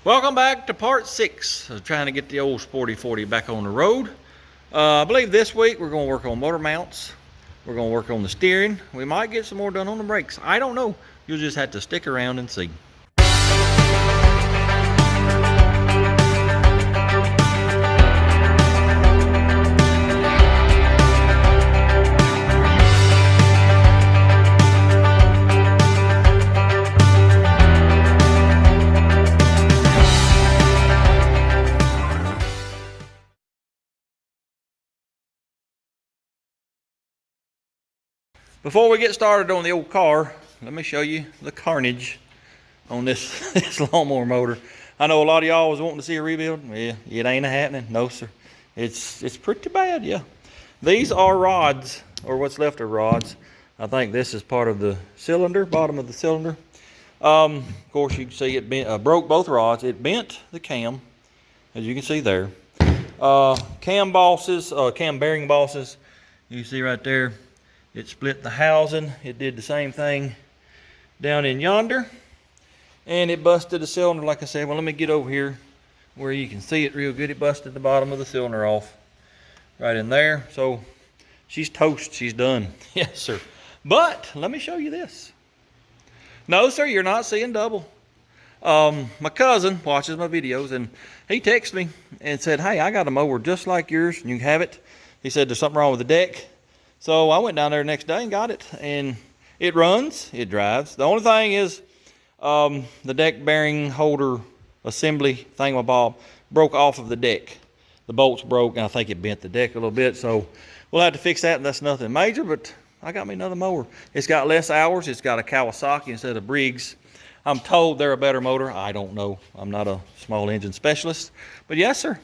Welcome back to part 6 of trying to get the old Sporty 40 back on the road. I believe this week we're going to work on motor mounts. We're going to work on the steering. We might get some more done on the brakes. I don't know. You'll just have to stick around and see. Before we get started on the old car, let me show you the carnage on this lawnmower motor. I know a lot of y'all was wanting to see a rebuild. Yeah, it ain't happening. No, sir. It's pretty bad, yeah. These are rods, or what's left of rods. I think this is part of the cylinder, bottom of the cylinder. Of course, you can see it broke both rods. It bent the cam, as you can see there. Cam bearing bosses, you see right there. It split the housing. It did the same thing down in yonder. And it busted the cylinder, like I said. Well, let me get over here where you can see it real good. It busted the bottom of the cylinder off right in there. So she's toast. She's done. Yes, sir. But let me show you this. No, sir, you're not seeing double. My cousin watches my videos, and he texted me and said, hey, I got a mower just like yours, and you can have it. He said there's something wrong with the deck. So I went down there the next day and got it, and it runs, it drives. The only thing is the deck bearing holder assembly thingamabob broke off of the deck. The bolts broke, and I think it bent the deck a little bit, so we'll have to fix that, and that's nothing major, but I got me another mower. It's got less hours. It's got a Kawasaki instead of Briggs. I'm told they're a better motor. I don't know. I'm not a small engine specialist, but yes, sir,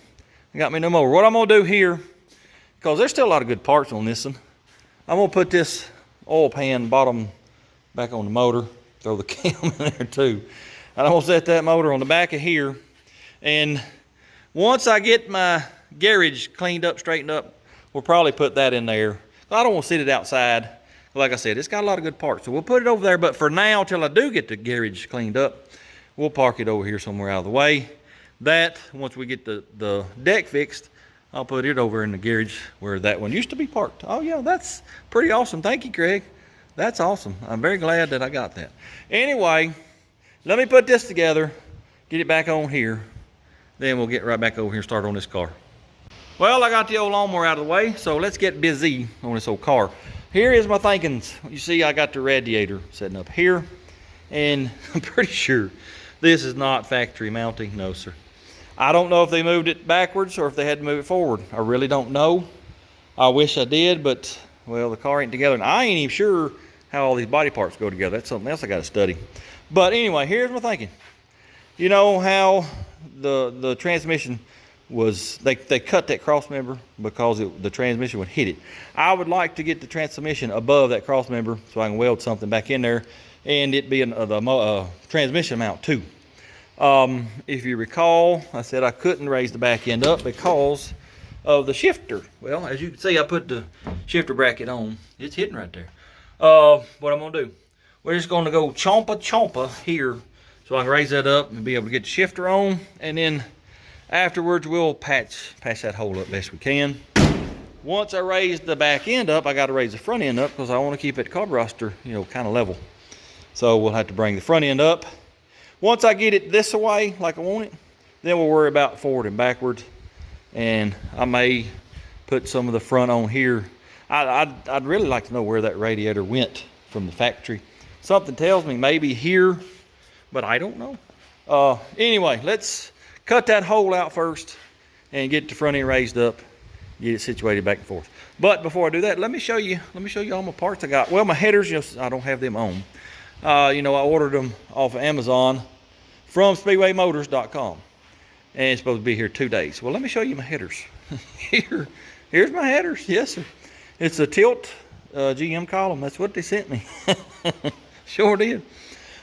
I got me a new mower. What I'm going to do here, because there's still a lot of good parts on this one, I'm going to put this oil pan bottom back on the motor, throw the cam in there too. And I'm going to set that motor on the back of here. And once I get my garage cleaned up, straightened up, we'll probably put that in there. I don't want to sit it outside. Like I said, it's got a lot of good parts. So we'll put it over there. But for now, till I do get the garage cleaned up, we'll park it over here somewhere out of the way. That, once we get the deck fixed, I'll put it over in the garage where that one used to be parked. Oh yeah, that's pretty awesome. Thank you, Craig. That's awesome. I'm very glad that I got that. Anyway, let me put this together, get it back on here. Then we'll get right back over here and start on this car. Well, I got the old lawnmower out of the way, so let's get busy on this old car. Here is my thinkings. You see, I got the radiator sitting up here, and I'm pretty sure this is not factory mounting. No, sir. I don't know if they moved it backwards or if they had to move it forward. I really don't know. I wish I did, but, well, the car ain't together. And I ain't even sure how all these body parts go together. That's something else I got to study. But anyway, here's my thinking. You know how the transmission was, they cut that crossmember because the transmission would hit it. I would like to get the transmission above that crossmember so I can weld something back in there and it be the transmission mount too. If you recall, I said I couldn't raise the back end up because of the shifter. Well, as you can see, I put the shifter bracket on. It's hitting right there. What I'm going to do, we're just going to go chompa here so I can raise that up and be able to get the shifter on. And then afterwards, we'll patch that hole up best we can. Once I raise the back end up, I got to raise the front end up because I want to keep it carburetor, kind of level. So we'll have to bring the front end up. Once I get it this way, like I want it, then we'll worry about forward and backwards. And I may put some of the front on here. I'd really like to know where that radiator went from the factory. Something tells me maybe here, but I don't know. Anyway, let's cut that hole out first and get the front end raised up, get it situated back and forth. But before I do that, let me show you all my parts I got. Well, my headers, I don't have them on. I ordered them off of Amazon from SpeedwayMotors.com, and it's supposed to be here 2 days. Well, let me show you my headers. Here's my headers. Yes, sir. It's a tilt GM column. That's what they sent me. Sure did.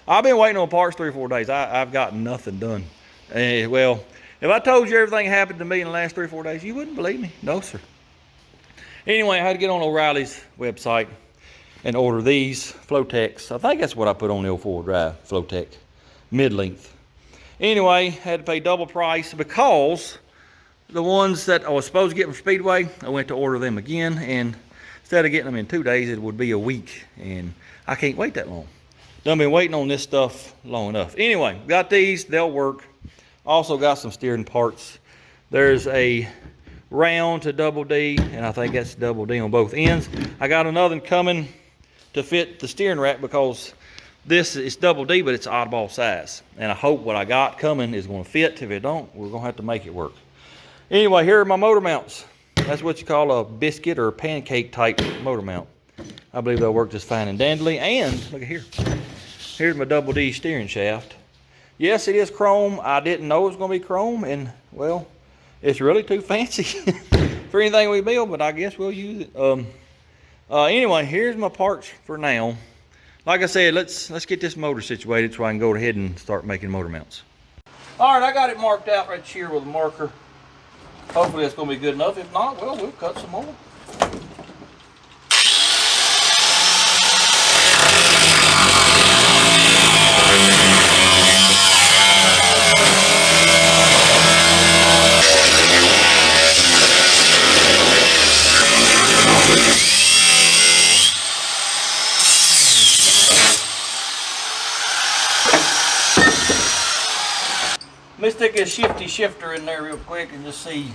I've been waiting on parts 3 or 4 days. I've got nothing done. Well, if I told you everything happened to me in the last 3 or 4 days, you wouldn't believe me. No, sir. Anyway, I had to get on O'Reilly's website and order these Flowtecs. I think that's what I put on the 04 drive, Flowtec, mid-length. Anyway, had to pay double price because the ones that I was supposed to get from Speedway, I went to order them again, and instead of getting them in 2 days, it would be a week, and I can't wait that long. Done been waiting on this stuff long enough. Anyway, got these, they'll work. Also got some steering parts. There's a round to double D, and I think that's double D on both ends. I got another one coming to fit the steering rack because this is double D, but it's oddball size. And I hope what I got coming is going to fit. If it don't, we're going to have to make it work. Anyway, here are my motor mounts. That's what you call a biscuit or a pancake type motor mount. I believe they'll work just fine and dandly. And look at here. Here's my double D steering shaft. Yes, it is chrome. I didn't know it was going to be chrome, and well, it's really too fancy for anything we build, but I guess we'll use it. Anyway, here's my parts for now. Like I said, let's get this motor situated so I can go ahead and start making motor mounts. All right, I got it marked out right here with a marker. Hopefully that's going to be good enough. If not, well, we'll cut some more. Let me stick this shifty shifter in there real quick and just see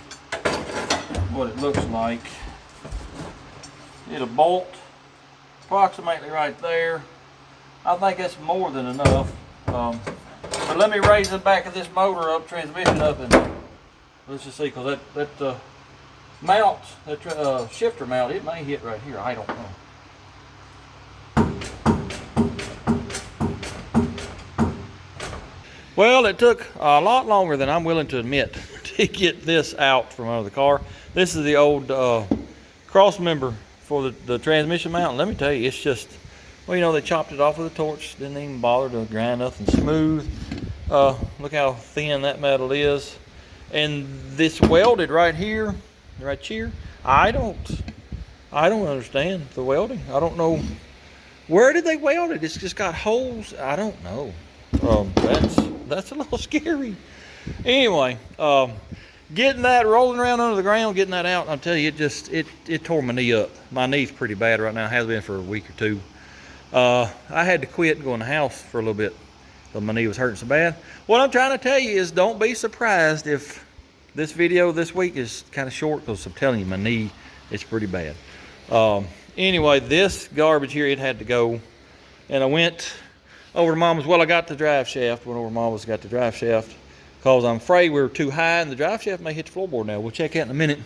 what it looks like. It'll bolt approximately right there. I think that's more than enough. But let me raise the back of this motor up, transmission up, and let's just see, because that mount, that shifter mount, it may hit right here. I don't know. Well, it took a lot longer than I'm willing to admit to get this out from under the car. This is the old Crossmember for the transmission mount. And let me tell you, it's just, well, you know, they chopped it off with a torch. Didn't even bother to grind nothing smooth. Look how thin that metal is. And this welded right here, I don't understand the welding. I don't know. Where did they weld it? It's just got holes. I don't know. That's a little scary. Anyway, getting that rolling around under the ground, getting that out, I'll tell you, it tore my knee up. My knee's pretty bad right now. It has been for a week or two. I had to quit and go in the house for a little bit because my knee was hurting so bad. What I'm trying to tell you is don't be surprised if this video this week is kind of short, because I'm telling you, my knee is pretty bad. Anyway, this garbage here, it had to go. And I went over to Mama's. Well, I got the drive shaft. Went over to Mama's, got the drive shaft, because I'm afraid we were too high and the drive shaft may hit the floorboard now. We'll check that in a minute.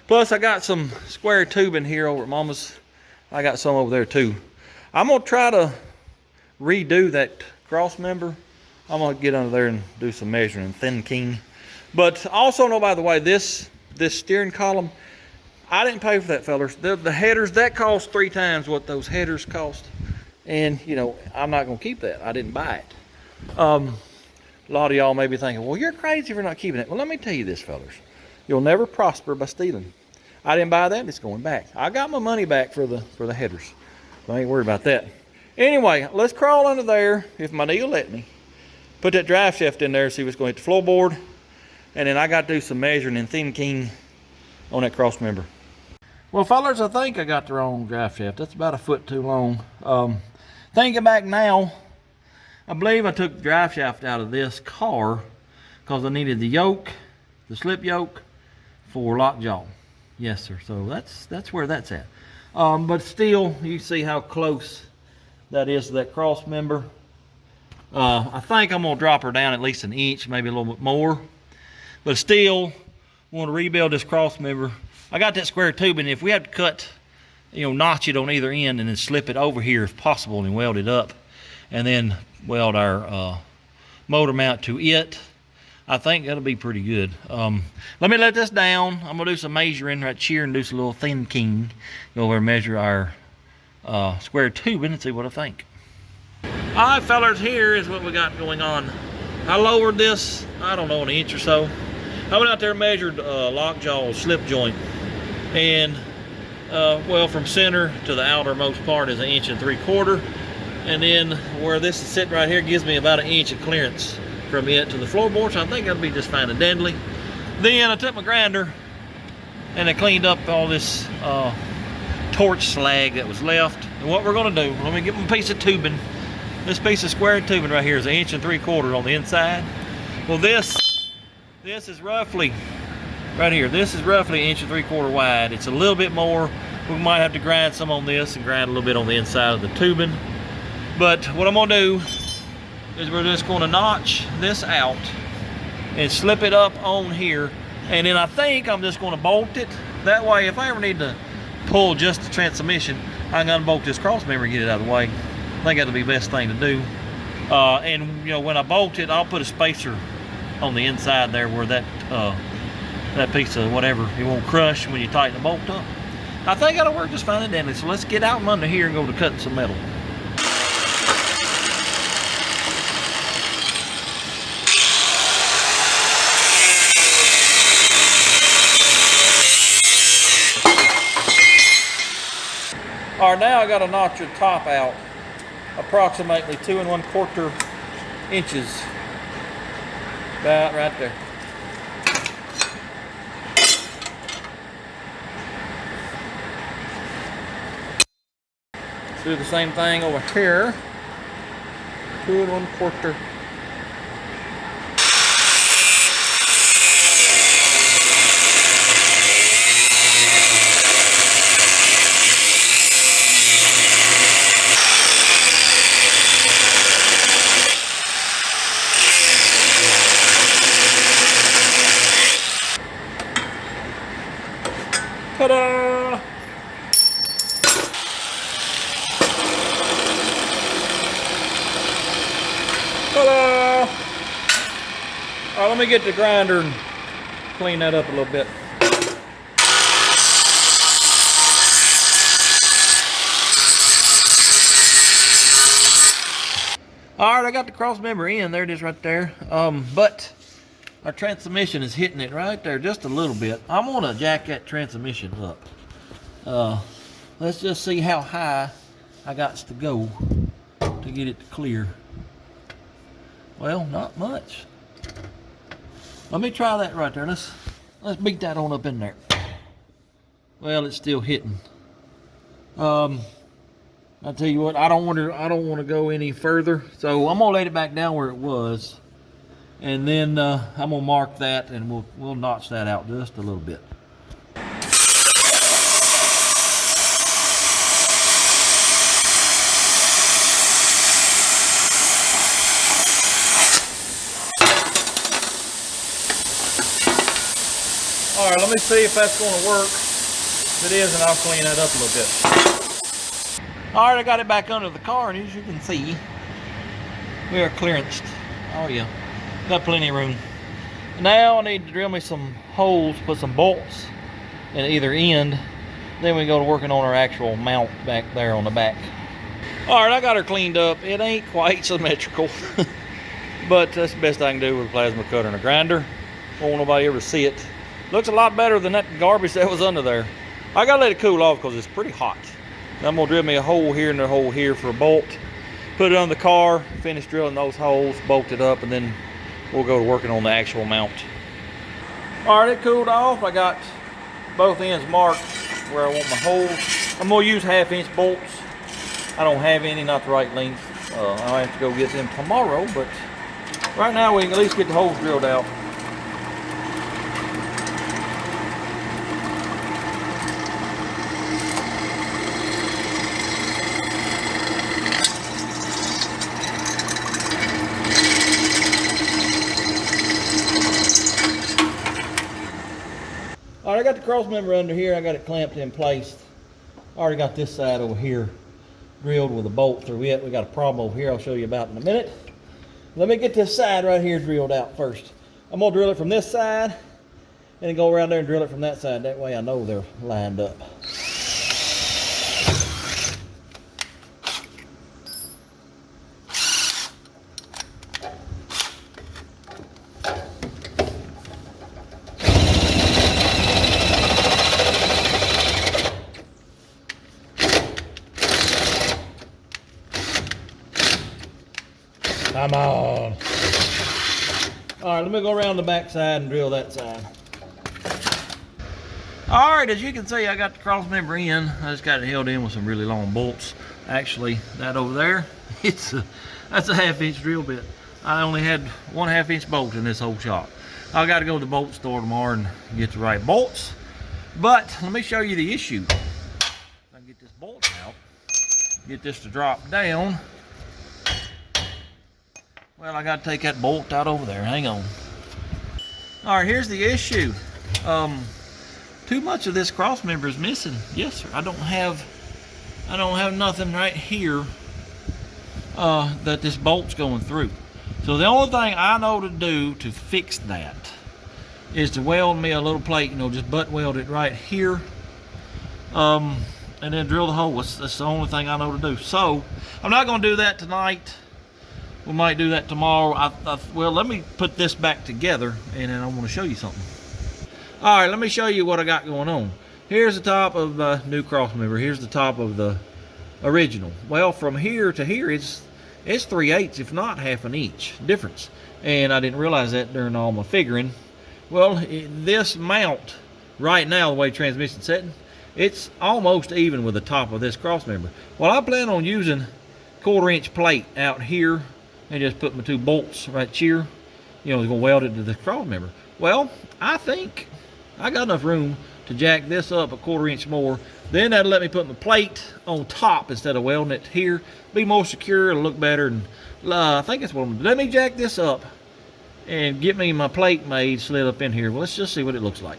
Plus, I got some square tubing here over at Mama's. I got some over there too. I'm going to try to redo that Crossmember. I'm going to get under there and do some measuring, thin king. But also know, by the way, this steering column, I didn't pay for that, fellas. The headers, that cost 3 times what those headers cost. And, you know, I'm not going to keep that. I didn't buy it. A lot of y'all may be thinking, well, you're crazy for not keeping it. Well, let me tell you this, fellas. You'll never prosper by stealing. I didn't buy that. It's going back. I got my money back for the headers. So I ain't worried about that. Anyway, let's crawl under there, if my knee will let me. Put that drive shaft in there, see what's going to hit the floorboard. And then I got to do some measuring in thin king on that Crossmember. Well, fellas, I think I got the wrong drive shaft. That's about 1 foot too long. Thinking back now, I believe I took the drive shaft out of this car because I needed the yoke, the slip yoke, for lockjaw. Yes, sir. So that's where that's at. But still, you see how close that is to that Crossmember. I think I'm gonna drop her down at least 1 inch, maybe a little bit more. But still, want to rebuild this Crossmember. I got that square tubing. If we had to cut, you know, notch it on either end and then slip it over here if possible and weld it up, and then weld our motor mount to it, I think that'll be pretty good. Let me let this down. I'm gonna do some measuring right here and do some little thin king. Go over and measure our square tubing and see what I think. All right, fellas, here is what we got going on. I lowered this, I don't know, 1 inch or so. I went out there and measured lockjaw slip joint, and well, from center to the outermost part is 1 3/4 inches, and then where this is sitting right here gives me about 1 inch of clearance from it to the floorboard, so I think that'll be just fine and deadly. Then I took my grinder and I cleaned up all this torch slag that was left. And what we're gonna do, let me get my piece of tubing. This piece of square tubing right here is 1 3/4 inches on the inside. Well, this is roughly, right here, this is roughly 1 3/4 inches wide. It's a little bit more. We might have to grind some on this and grind a little bit on the inside of the tubing. But what I'm gonna do is we're just gonna notch this out and slip it up on here. And then I think I'm just gonna bolt it. That way, if I ever need to pull just the transmission, I can unbolt this crossmember and get it out of the way. I think that'll be the best thing to do. And you know, when I bolt it, I'll put a spacer on the inside there where that piece of whatever, it won't crush when you tighten the bolt up. I think that'll work just fine and dandy. So let's get out from under here and go to cutting some metal. All right, now I got to notch your top out approximately 2 1/4 inches, about right there. Do the same thing over here, 2 1/4. Ta-da! Ta-da! All right, let me get the grinder and clean that up a little bit. All right, I got the crossmember in. There it is right there. But our transmission is hitting it right there just a little bit. I'm gonna jack that transmission up. Let's just see how high I got to go to get it to clear. Well, not much. Let me try that right there. Let's beat that on up in there. Well, it's still hitting. I'll tell you what, I don't want to go any further, so I'm gonna lay it back down where it was, and then I'm gonna mark that, and we'll notch that out just a little bit. All right, let me see if that's going to work. If it is, then I'll clean that up a little bit. All right, I got it back under the car, and as you can see, we are clearanced. Oh yeah, got plenty of room. Now I need to drill me some holes, put some bolts in either end. Then we go to working on our actual mount back there on the back. All right, I got her cleaned up. It ain't quite symmetrical, but that's the best I can do with a plasma cutter and a grinder. Won't nobody ever see it. Looks a lot better than that garbage that was under there. I gotta let it cool off because it's pretty hot. I'm gonna drill me a hole here and a hole here for a bolt. Put it on the car, finish drilling those holes, bolt it up, and then we'll go to working on the actual mount. All right, it cooled off. I got both ends marked where I want my holes. I'm gonna use 1/2 inch bolts. I don't have any, not the right length. I'll have to go get them tomorrow, but right now we can at least get the holes drilled out. All right, I got the crossmember under here. I got it clamped in place. I already got this side over here drilled with a bolt through it. We got a problem over here I'll show you about in a minute. Let me get this side right here drilled out first. I'm gonna drill it from this side and then go around there and drill it from that side. That way I know they're lined up. Come on. All right, let me go around the back side and drill that side. All right, as you can see, I got the cross member in. I just got it held in with some really long bolts. Actually, that over there, that's a 1/2 inch drill bit. I only had 1/2 inch bolt in this whole shop. I got to go to the bolt store tomorrow and get the right bolts. But let me show you the issue. If I can get this bolt out, get this to drop down. Well, I got to take that bolt out over there. Hang on. All right, here's the issue. Too much of this cross member is missing. Yes, sir. I don't have nothing right here that this bolt's going through. So the only thing I know to do to fix that is to weld me a little plate, just butt weld it right here, and then drill the hole. That's the only thing I know to do. So I'm not going to do that tonight. We might do that tomorrow. Well, let me put this back together, and then I want to show you something. All right, let me show you what I got going on. Here's the top of the new cross member. Here's the top of the original. Well, from here to here, it's 3/8, if not 1/2 inch difference. And I didn't realize that during all my figuring. Well, this mount right now, the way transmission's setting, it's almost even with the top of this cross member. Well, I plan on using 1/4 inch plate out here and just put my 2 bolts right here. Gonna weld it to the cross member. Well, I think I got enough room to jack this up 1/4 inch more. Then that'll let me put my plate on top instead of welding it here. Be more secure, it'll look better. And I think that's what I'm gonna do. Let me jack this up and get me my plate made, slid up in here. Well, let's just see what it looks like.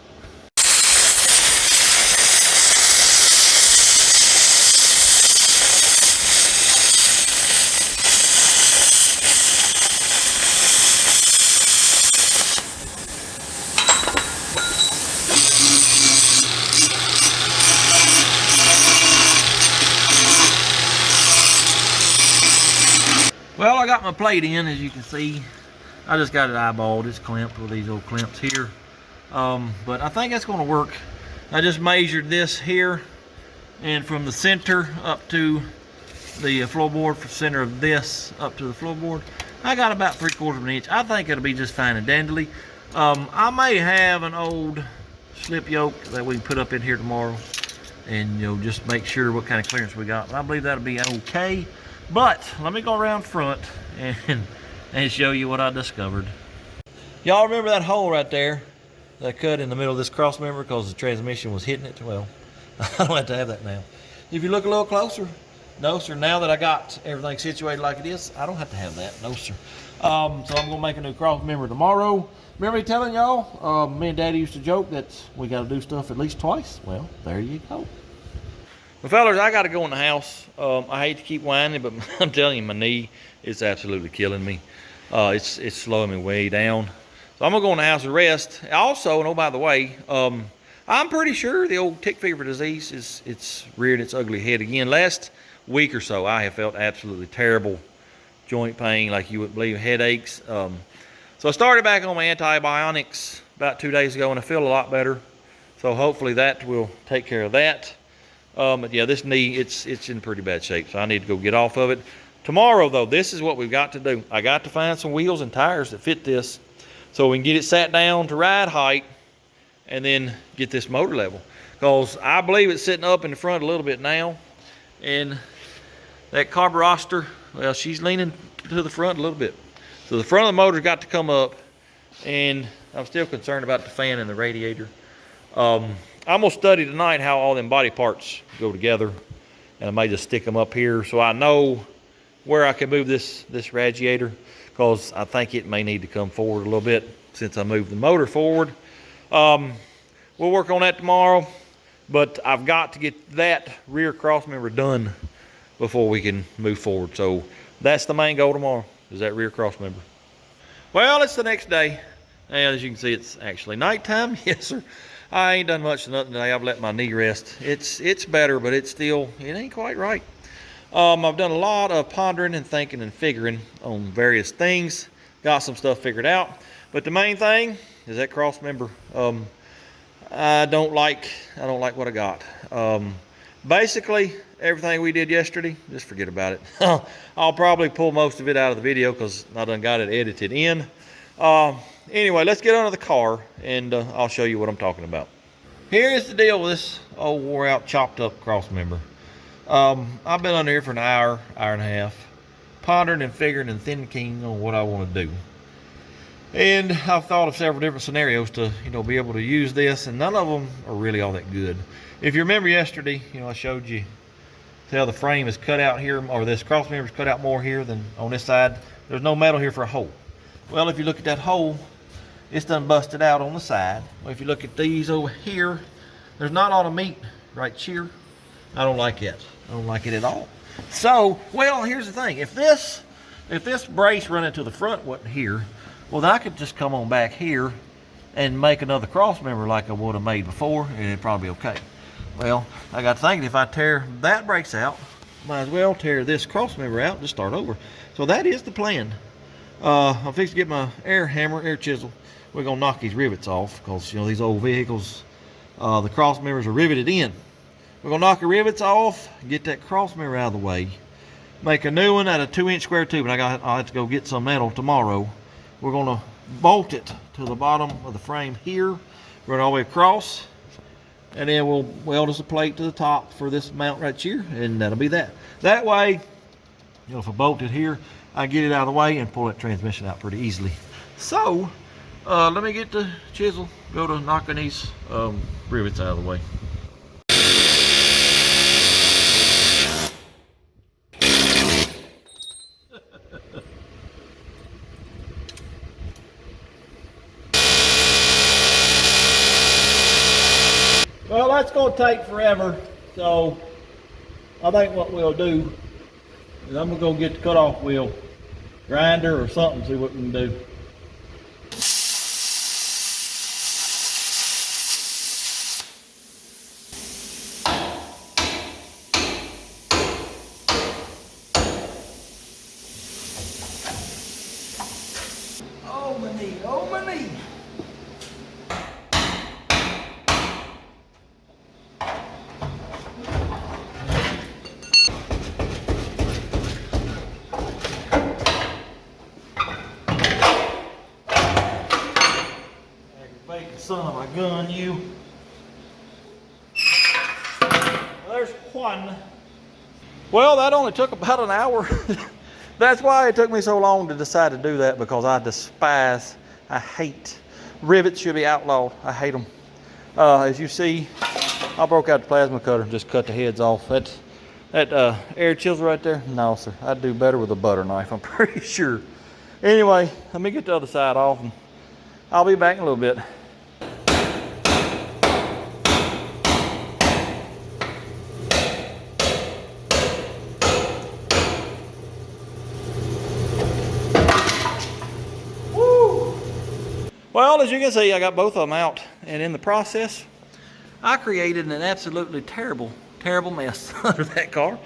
Well, I got my plate in, as you can see. I just got it eyeballed. It's clamped with these old clamps here. But I think that's gonna work. I just measured this here, and from the center up to the floorboard, from the center of this up to the floorboard, I got about 3/4 of an inch. I think it'll be just fine and dandly. I may have an old slip yoke that we can put up in here tomorrow, and just make sure what kind of clearance we got. But I believe that'll be okay. But let me go around front and show you what I discovered. Y'all remember that hole right there that I cut in the middle of this cross member because the transmission was hitting it? Well, I don't have to have that now. If you look a little closer, no sir, now that I got everything situated like it is, I don't have to have that, no sir. So I'm gonna make a new cross member tomorrow. Remember me telling y'all, me and Daddy used to joke that we gotta do stuff at least twice? Well, there you go. Well, fellas, I got to go in the house. I hate to keep whining, but I'm telling you, my knee is absolutely killing me. It's slowing me way down. So I'm going to go in the house and rest. Also, and oh, by the way, I'm pretty sure the old tick fever disease it's reared its ugly head again. Last week or so, I have felt absolutely terrible joint pain, like you wouldn't believe, headaches. So I started back on my antibiotics about 2 days ago, and I feel a lot better. So hopefully that will take care of that. But yeah, this knee, it's in pretty bad shape, so I need to go get off of it. Tomorrow, though, this is what we've got to do. I got to find some wheels and tires that fit this so we can get it sat down to ride height and then get this motor level. Because I believe it's sitting up in the front a little bit now. And that carburetor, well, she's leaning to the front a little bit. So the front of the motor's got to come up, and I'm still concerned about the fan and the radiator. I'm gonna study tonight how all them body parts go together, and I may just stick them up here so I know where I can move this radiator, because I think it may need to come forward a little bit since I moved the motor forward. We'll work on that tomorrow, but I've got to get that rear cross member done before we can move forward. So that's the main goal tomorrow, is that rear cross member. Well, it's the next day, and as you can see, it's actually nighttime. Yes, sir. I ain't done much of nothing today. I've let my knee rest. It's better, but it ain't quite right. I've done a lot of pondering and thinking and figuring on various things. Got some stuff figured out. But the main thing is that cross member. I don't like what I got. Basically, everything we did yesterday, just forget about it. I'll probably pull most of it out of the video because I done got it edited in. Anyway, let's get under the car and I'll show you what I'm talking about. Here is the deal with this old wore out, chopped up Crossmember. I've been under here for an hour, hour and a half, pondering and figuring and thinking on what I want to do. And I've thought of several different scenarios to, be able to use this, and none of them are really all that good. If you remember yesterday, I showed you how the frame is cut out here, or this Crossmember is cut out more here than on this side. There's no metal here for a hole. Well, if you look at that hole, it's done busted out on the side. Well, if you look at these over here, there's not a lot of meat right here. I don't like it. I don't like it at all. So, well, here's the thing. If this brace run into the front wasn't here, well, then I could just come on back here and make another Crossmember like I would have made before, and it'd probably be okay. Well, I got thinking if I tear that brace out, might as well tear this Crossmember out and just start over. So that is the plan. I'm fixing to get my air chisel. We're gonna knock these rivets off because these old vehicles, the Crossmembers are riveted in. We're gonna knock the rivets off, get that Crossmember out of the way, make a new one out of 2-inch square tube, and I'll have to go get some metal tomorrow. We're gonna bolt it to the bottom of the frame here, run all the way across, and then we'll weld us a plate to the top for this mount right here, and that'll be that. That way, if I bolt it here, I get it out of the way and pull that transmission out pretty easily. So, let me get the chisel, go to knocking these rivets out of the way. Well, that's going to take forever, so I think what we'll do is I'm going to go get the cutoff wheel grinder or something, see what we can do. Oh, my knee, oh, my knee. Son of a gun, you. There's one. Well, that only took about an hour. That's why it took me so long to decide to do that, because I hate rivets. Should be outlawed. I hate them. As you see, I broke out the plasma cutter and just cut the heads off. That air chisel right there, no sir, I'd do better with a butter knife, I'm pretty sure. Anyway, let me get the other side off and I'll be back in a little bit. Well, as you can see, I got both of them out, and in the process, I created an absolutely terrible mess under that car.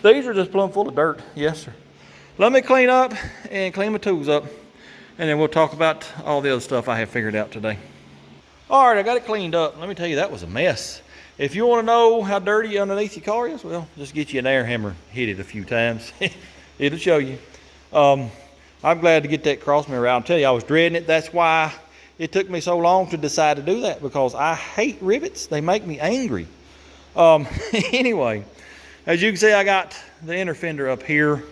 These are just plumb full of dirt. Yes, sir. Let me clean up and clean my tools up, and then we'll talk about all the other stuff I have figured out today. All right, I got it cleaned up. Let me tell you, that was a mess. If you want to know how dirty underneath your car is, well, just get you an air hammer, hit it a few times. It'll show you. I'm glad to get that Crossmember out. I'll tell you, I was dreading it. That's why it took me so long to decide to do that, because I hate rivets. They make me angry. Anyway, as you can see, I got the inner fender up here,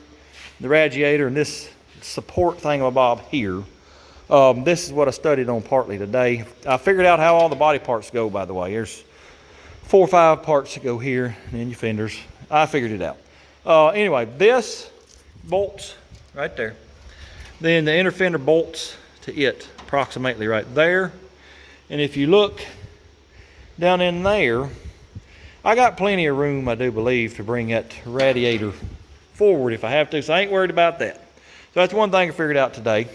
the radiator, and this support thingamabob here. This is what I studied on partly today. I figured out how all the body parts go, by the way. There's 4 or 5 parts that go here, and then your fenders. I figured it out. Anyway, this bolts right there. Then the inner fender bolts to it, approximately right there. And if you look down in there, I got plenty of room, I do believe, to bring that radiator forward if I have to, so I ain't worried about that. So that's one thing I figured out today.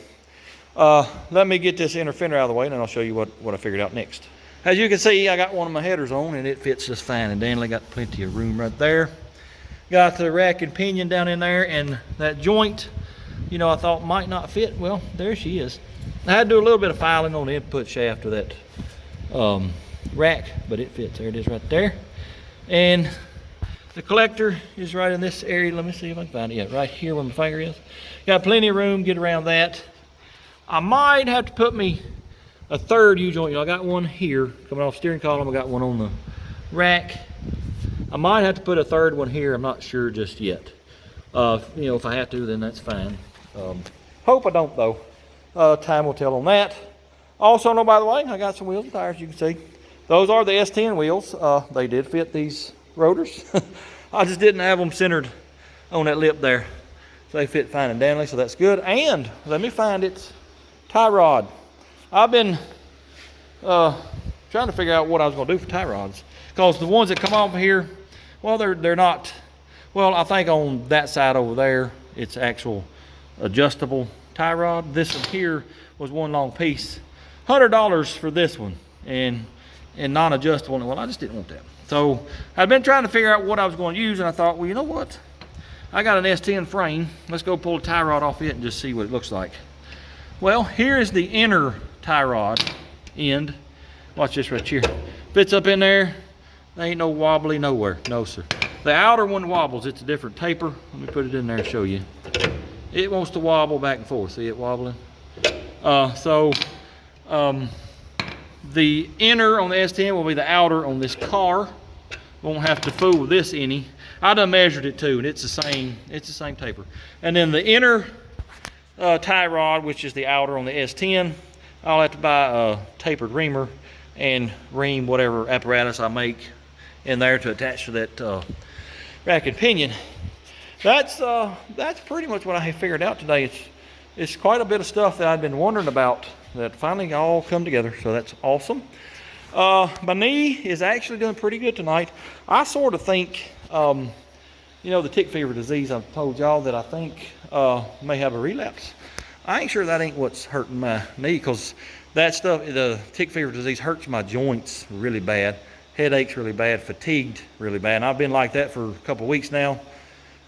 Let me get this inner fender out of the way, and then I'll show you what I figured out next. As you can see, I got one of my headers on, and it fits just fine, and Danley got plenty of room right there. Got the rack and pinion down in there, and that joint, I thought might not fit. Well, there she is. I had to do a little bit of filing on the input shaft of that rack, but it fits. There it is right there. And the collector is right in this area. Let me see if I can find it. Yeah, right here where my finger is. Got plenty of room, get around that. I might have to put me a third U-joint. You know, I got one here coming off steering column. I got one on the rack. I might have to put a third one here. I'm not sure just yet. You know, if I have to, then that's fine. Hope I don't though. Time will tell on that. Also, no, by the way, I got some wheels and tires. You can see those are the S10 wheels. They did fit these rotors. I just didn't have them centered on that lip there, so they fit fine and dandy. So that's good. And let me find its tie rod. I've been trying to figure out what I was going to do for tie rods, because the ones that come off here, well, they're not. Well, I think on that side over there, it's actual adjustable tie rod. This one here was one long piece. $100 for this one, and non-adjustable. Well, I just didn't want that. So I've been trying to figure out what I was going to use, and I thought, well, you know what? I got an S10 frame. Let's go pull a tie rod off it and just see what it looks like. Well, here is the inner tie rod end. Watch this right here. Fits up in there. There ain't no wobbly nowhere. No, sir. The outer one wobbles. It's a different taper. Let me put it in there and show you. It wants to wobble back and forth. See it wobbling? The inner on the S10 will be the outer on this car. Won't have to fool with this any. I done measured it too, and it's the same taper. And then the inner tie rod, which is the outer on the S10, I'll have to buy a tapered reamer and ream whatever apparatus I make in there to attach to that rack and pinion. That's pretty much what I figured out today. It's quite a bit of stuff that I've been wondering about that finally all come together, so that's awesome. My knee is actually doing pretty good tonight. I sort of think, you know, the tick fever disease, I've told y'all that I think may have a relapse. I ain't sure that ain't what's hurting my knee, because that stuff, the tick fever disease, hurts my joints really bad, headaches really bad, fatigued really bad. And I've been like that for a couple of weeks now.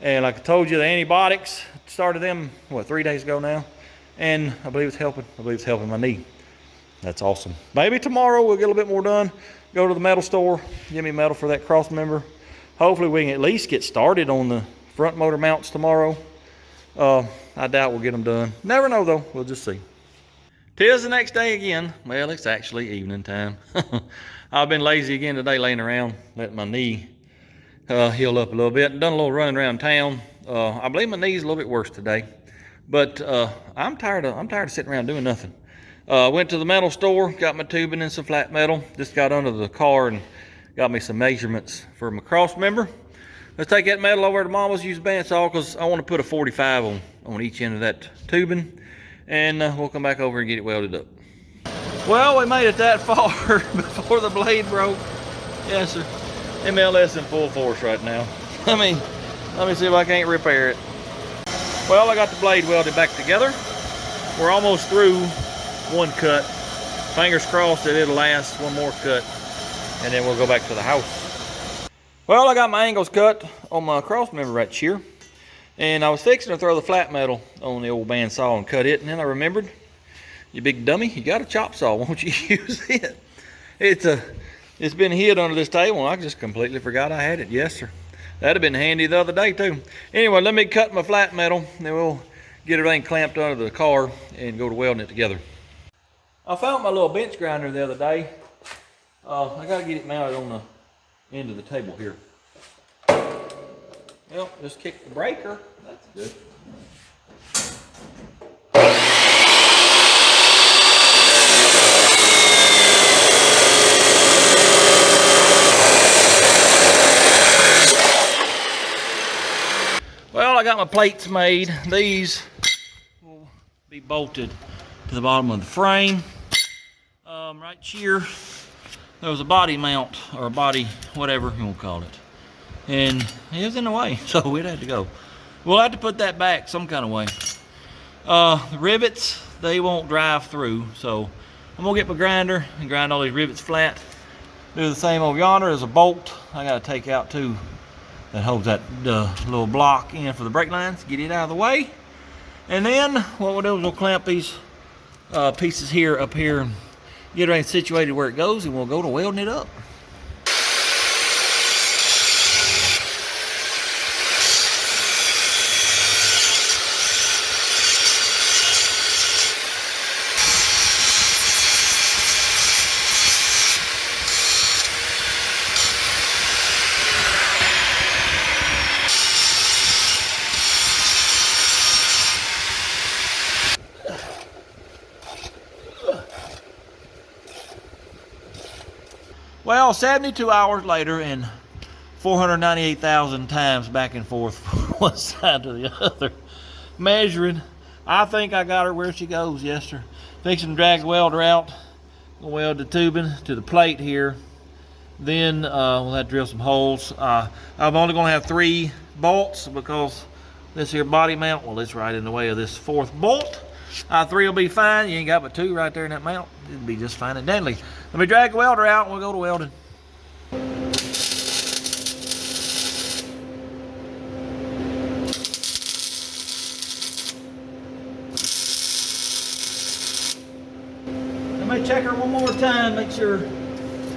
And like I told you, the antibiotics started them, 3 days ago now. And I believe it's helping. I believe it's helping my knee. That's awesome. Maybe tomorrow we'll get a little bit more done. Go to the metal store, give me metal for that Crossmember. Hopefully we can at least get started on the front motor mounts tomorrow. I doubt we'll get them done. Never know though, we'll just see. Tis the next day again. Well, it's actually evening time. I've been lazy again today, laying around, letting my knee heal up a little bit. Done a little running around town. I believe my knee's a little bit worse today, but I'm tired of sitting around doing nothing. Went to the metal store, got my tubing and some flat metal. Just got under the car and got me some measurements for my Crossmember. Let's take that metal over to Mama's, use a bandsaw, because I want to put a 45 on each end of that tubing, and we'll come back over and get it welded up. Well, we made it that far before the blade broke. Yes, sir. MLS in full force right now. Let me see if I can't repair it. Well, I got the blade welded back together. We're almost through one cut. Fingers crossed that it'll last one more cut, and then we'll go back to the house. Well, I got my angles cut on my Crossmember right here, and I was fixing to throw the flat metal on the old bandsaw and cut it, and then I remembered, you big dummy, you got a chop saw, won't you use it? It's been hid under this table, and I just completely forgot I had it. Yes, sir. That'd have been handy the other day too. Anyway, let me cut my flat metal, and then we'll get everything clamped under the car and go to welding it together. I found my little bench grinder the other day. I gotta get it mounted on the end of the table here. Well, just kick the breaker. That's good. Well, I got my plates made. These will be bolted to the bottom of the frame. Right here, there was a body mount, or a body, whatever you want to call it. And it was in the way, so we'd have to go. We'll have to put that back some kind of way. The rivets, they won't drive through, so I'm gonna get my grinder and grind all these rivets flat. Do the same over yonder. There's a bolt I gotta take out too that holds that little block in for the brake lines. Get it out of the way. And then what we'll do is we'll clamp these pieces here up here and get everything situated where it goes, and we'll go to welding it up. Well, 72 hours later and 498,000 times back and forth from one side to the other, measuring. I think I got her where she goes. Yes, sir. Fixing to drag the welder out. Gonna weld the tubing to the plate here. Then we'll have to drill some holes. I'm only gonna have 3 bolts because this here body mount, well, it's right in the way of this 4th bolt. 3 will be fine. You ain't got but 2 right there in that mount. It'll be just fine and dandy. Let me drag the welder out and we'll go to welding. Let me check her one more time, make sure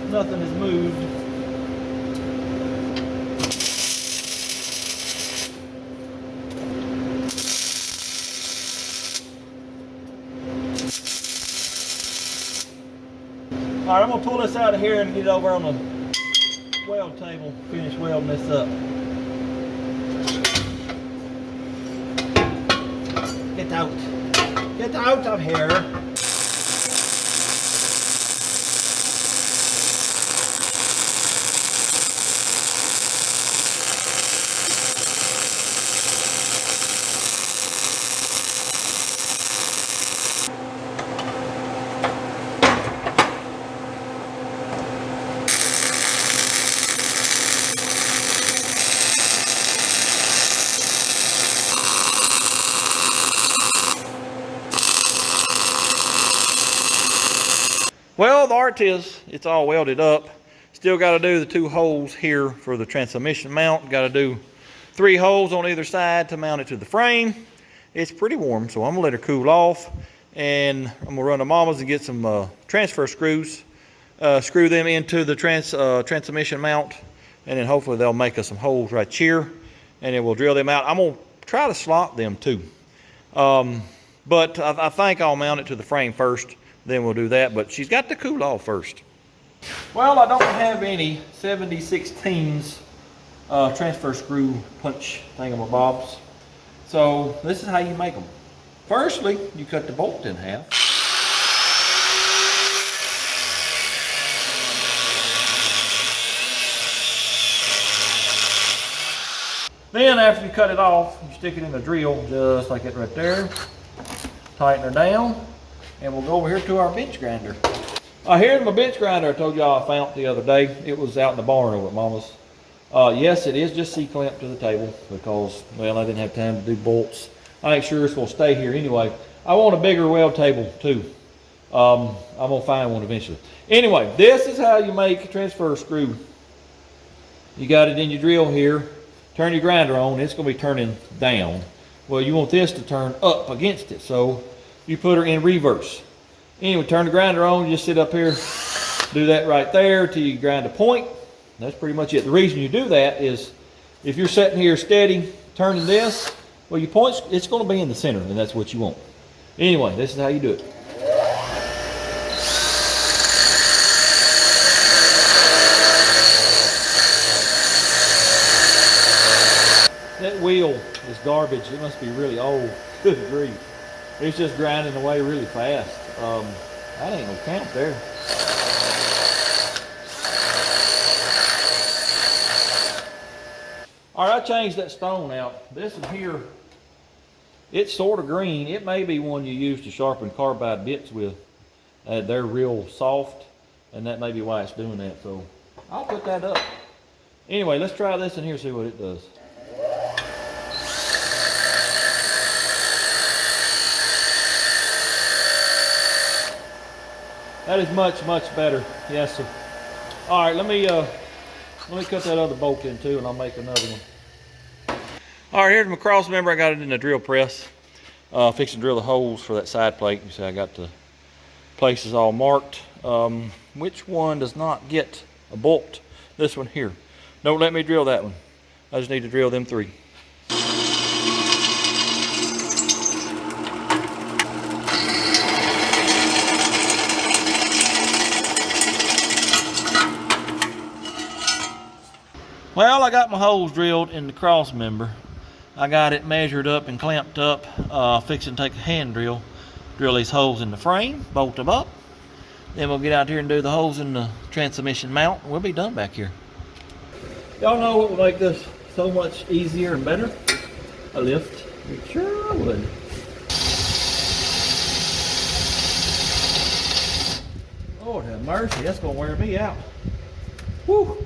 nothing has moved. All right, I'm gonna pull this out of here and get it over on the weld table, finish welding this up. Get out of here. Well, the art is, it's all welded up. Still got to do the 2 holes here for the transmission mount. Got to do 3 holes on either side to mount it to the frame. It's pretty warm, so I'm gonna let her cool off, and I'm gonna run to Mama's and get some transfer screws, screw them into the transmission mount, and then hopefully they'll make us some holes right here, and then we'll drill them out. I'm gonna try to slot them too, but I think I'll mount it to the frame first. Then we'll do that, but she's got to cool off first. Well, I don't have any 70/16 transfer screw punch thingamabobs. So this is how you make them. Firstly, you cut the bolt in half. Then after you cut it off, you stick it in the drill just like it right there. Tighten her down. And we'll go over here to our bench grinder. Here's my bench grinder I told y'all I found the other day. It was out in the barn over at Mama's. Yes, it is just C-clamped to the table because, well, I didn't have time to do bolts. I ain't sure it's gonna stay here anyway. I want a bigger weld table too. I'm gonna find one eventually. Anyway, this is how you make a transfer screw. You got it in your drill here. Turn your grinder on, it's gonna be turning down. Well, you want this to turn up against it, so you put her in reverse. Anyway, turn the grinder on, you just sit up here, do that right there till you grind a point. That's pretty much it. The reason you do that is if you're sitting here steady, turning this, well, your points, it's gonna be in the center, and that's what you want. Anyway, this is how you do it. That wheel is garbage. It must be really old. Good grief. It's just grinding away really fast. That ain't no count there. All right, I changed that stone out. This one here, it's sort of green. It may be one you use to sharpen carbide bits with. They're real soft, and that may be why it's doing that. So I'll put that up. Anyway, let's try this in here, see what it does. That is much, much better. Yes, sir. All right, let me cut that other bolt in too, and I'll make another one. All right, here's my Crossmember. I got it in the drill press. Fixing to drill the holes for that side plate. You see I got the places all marked. Which one does not get a bolt? This one here. Don't let me drill that one. I just need to drill them 3. Well, I got my holes drilled in the Crossmember. I got it measured up and clamped up. Fixing to take a hand drill, drill these holes in the frame, bolt them up. Then we'll get out here and do the holes in the transmission mount, and we'll be done back here. Y'all know what would make this so much easier and better? A lift. It sure would. Lord have mercy, that's gonna wear me out. Woo!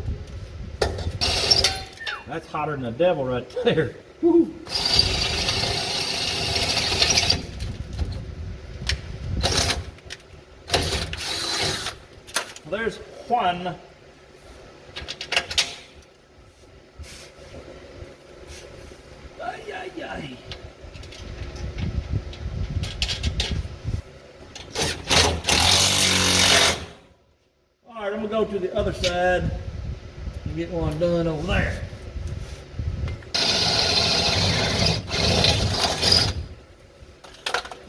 That's hotter than the devil right there. Woo! There's one. Ay, ay, ay. All right, I'm gonna go to the other side and get one done over there.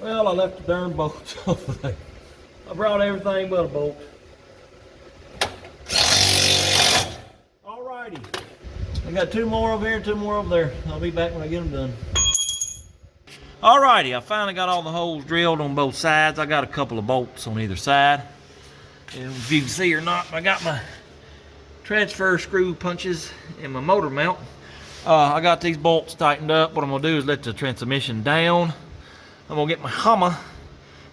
Well, I left the darn bolts over there. I brought everything but a bolt. Alrighty. I got two more over here, two more over there. I'll be back when I get them done. Alrighty, I finally got all the holes drilled on both sides. I got a couple of bolts on either side. And if you can see or not, I got my transfer screw punches in my motor mount. I got these bolts tightened up. What I'm gonna do is let the transmission down. I'm gonna get my hammer.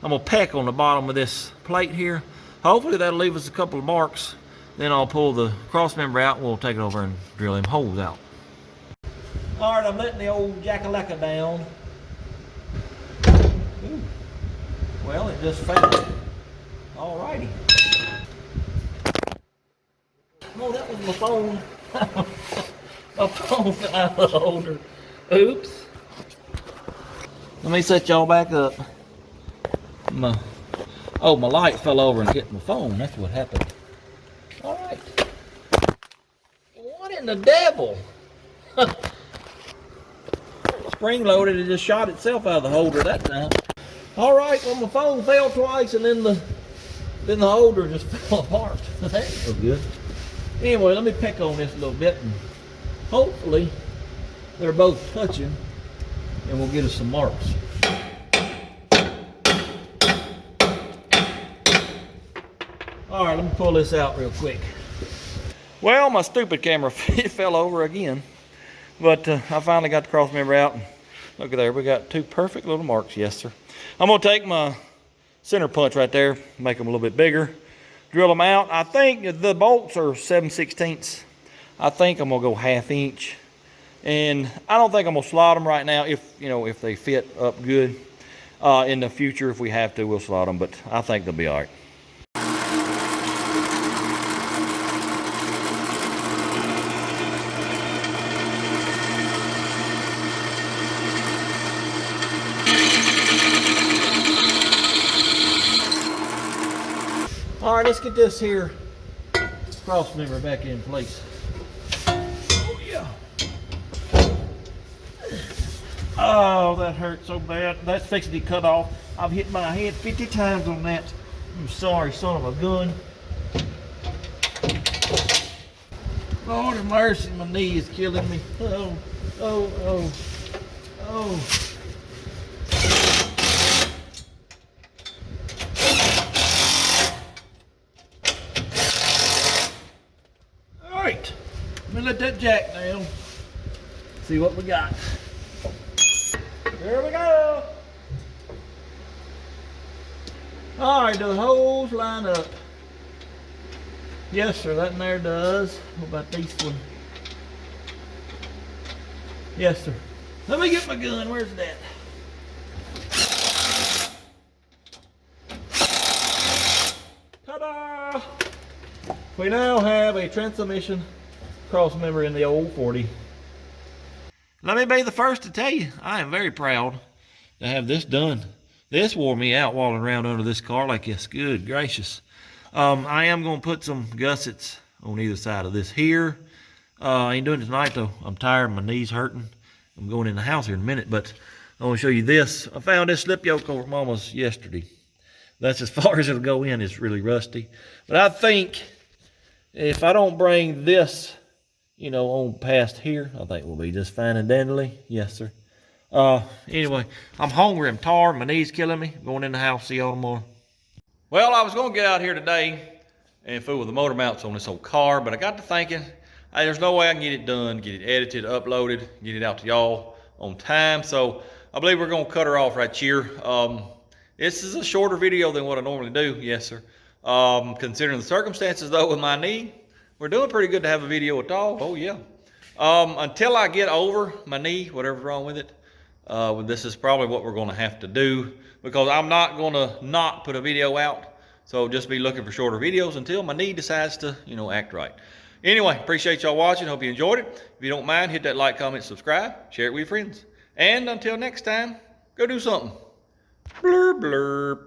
I'm gonna peck on the bottom of this plate here. Hopefully that'll leave us a couple of marks. Then I'll pull the cross member out and we'll take it over and drill them holes out. All right, I'm letting the old jackalacka down. Ooh. Well, it just failed. All righty. Oh, that was my phone. My phone fell out of the holder. Oops. Let me set y'all back up. My light fell over and hit my phone. That's what happened. All right. What in the devil? Spring loaded, it just shot itself out of the holder that time. All right, well my phone fell twice and then the holder just fell apart. That's so good. Anyway, let me peck on this a little bit and hopefully they're both touching and we'll get us some marks. All right, let me pull this out real quick. Well, my stupid camera fell over again, but I finally got the cross member out. Look at there, we got two perfect little marks, yes sir. I'm gonna take my center punch right there, make them a little bit bigger, drill them out. I think the bolts are 7/16. I think I'm gonna go 1/2 inch. And I don't think I'm gonna slot them right now if they fit up good. In the future, if we have to, we'll slot them, but I think they'll be all right. All right, let's get this here cross member back in place. Oh yeah. Oh, that hurt so bad. That's fixing to cut off. I've hit my head 50 times on that. I'm sorry, son of a gun. Lord have mercy, my knee is killing me. Oh, oh, oh, oh. All right, let me let that jack down. See what we got. Here we go. All right, do the holes line up? Yes, sir, that in there does. What about this one? Yes, sir. Let me get my gun. Where's that? Ta-da! We now have a transmission cross member in the old 40. Let me be the first to tell you, I am very proud to have this done. This wore me out walking around under this car like this. Good gracious. I am going to put some gussets on either side of this here. I ain't doing it tonight though. I'm tired, my knee's hurting. I'm going in the house here in a minute, but I want to show you this. I found this slip yoke over Mama's yesterday. That's as far as it'll go in. It's really rusty. But I think if I don't bring this, you know, on past here, I think we'll be just fine and dandly. Yes, sir. Anyway, I'm hungry, I'm tired, my knee's killing me. Going in the house, see y'all tomorrow. Well, I was gonna get out here today and fool with the motor mounts on this old car, but I got to thinking, hey, there's no way I can get it done, get it edited, uploaded, get it out to y'all on time. So I believe we're gonna cut her off right here. This is a shorter video than what I normally do, yes sir. Considering the circumstances though with my knee, we're doing pretty good to have a video at all. Oh yeah. Until I get over my knee, whatever's wrong with it, this is probably what we're gonna have to do, because I'm not gonna not put a video out. So just be looking for shorter videos until my knee decides to, act right. Anyway, appreciate y'all watching. Hope you enjoyed it. If you don't mind, hit that like, comment, subscribe, share it with your friends. And until next time, go do something. Blurb, blurb.